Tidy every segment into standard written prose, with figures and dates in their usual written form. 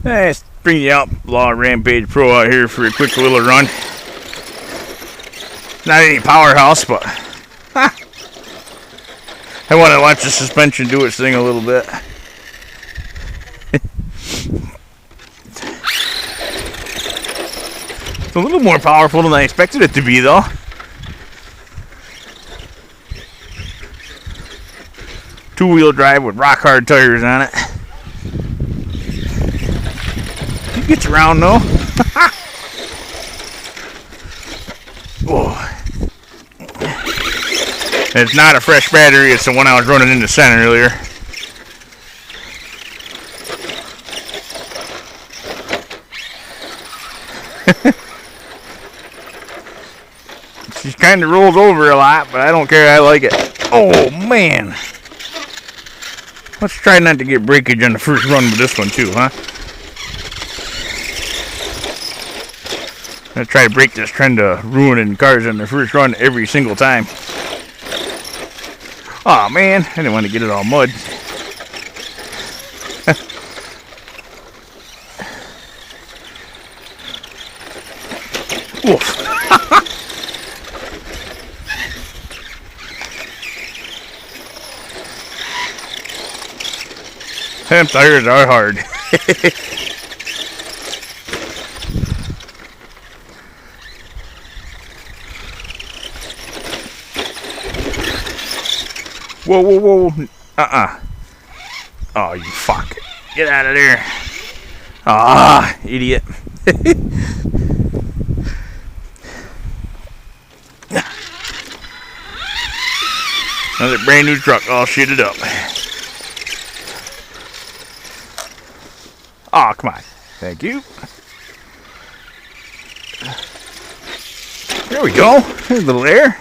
Let's bring the Outlaw Rampage Pro out here for a quick little run. Not any powerhouse, but I want to watch the suspension do its thing a little bit. It's a little more powerful than I expected it to be, though. Two-wheel drive with rock-hard tires on it. It gets around, though. Oh. It's not a fresh battery. It's the one I was running in the center earlier. She kind of rolls over a lot, but I don't care. I like it. Oh, man. Let's try not to get breakage on the first run with this one, too, huh? I'm going to try to break this trend of ruining cars on their first run every single time. Aw, oh, man. I didn't want to get it all mud. Oof. Them tires are hard. Whoa, whoa, whoa. Oh, you fuck. Get out of there. Ah, idiot. Another brand new truck all shitted up. Oh, come on. Thank you. There we go. There's a little air.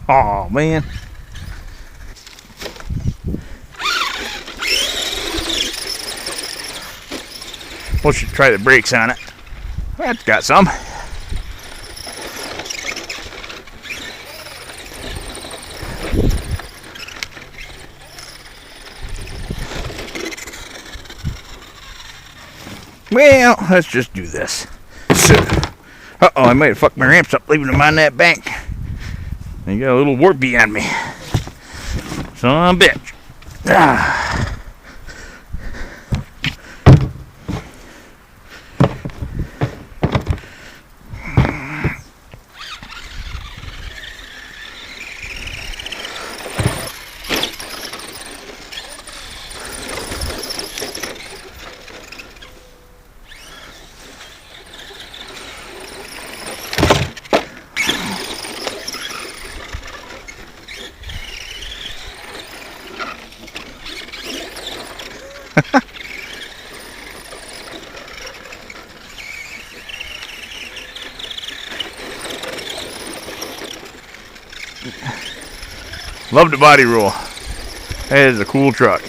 Oh, man. We should try the brakes on it. That's got some. Well, let's just do this. Uh-oh, I might have fucked my ramps up leaving them on that bank. They got a little warpy on me. Son of a bitch. Ah. Love the body roll. That is a cool truck.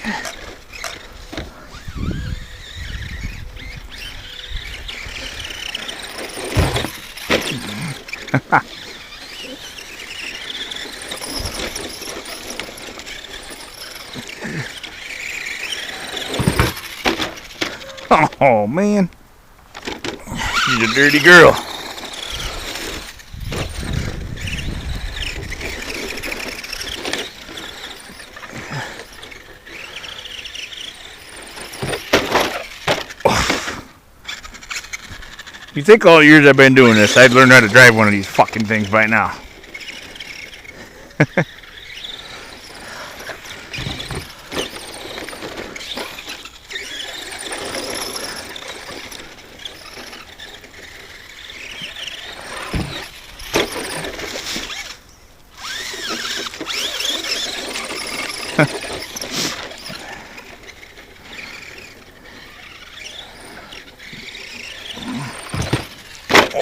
Oh, man. She's a dirty girl. You think all the years I've been doing this, I'd learn how to drive one of these fucking things by now.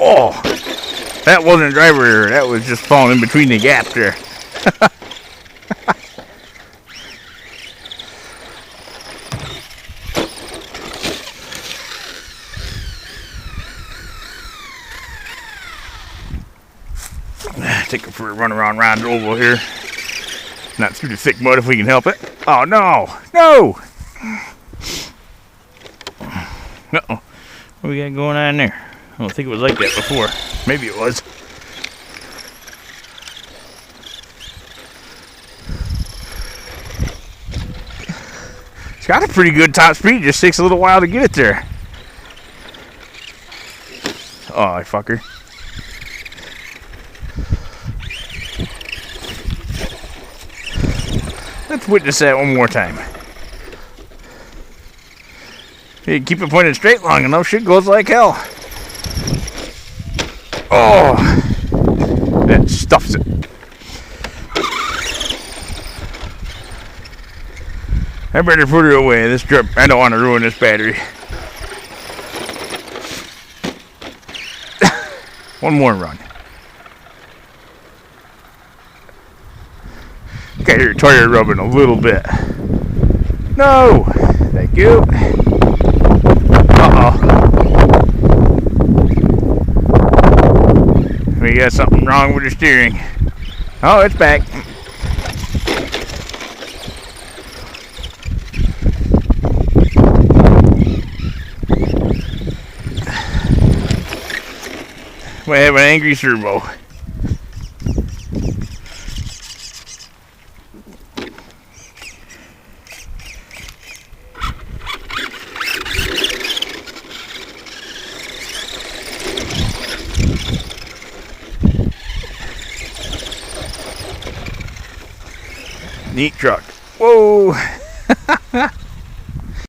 Oh, that wasn't driver error. That was just falling in between the gaps there. Take it for a run around Oval here. Not through the thick mud if we can help it. Oh, no! No! Uh-oh. What we got going on there? I don't think it was like that before. Maybe it was. It's got a pretty good top speed. Just takes a little while to get it there. Oh, fucker. Let's witness that one more time. Hey, keep it pointed straight long enough, shit goes like hell. Oh, that stuffs it. I better put her away. This drip, I don't want to ruin this battery. One more run. I hear your tire rubbing a little bit. No! Thank you. Uh-oh. We got something wrong with the steering. Oh, it's back. We have an angry servo. Neat truck. Whoa.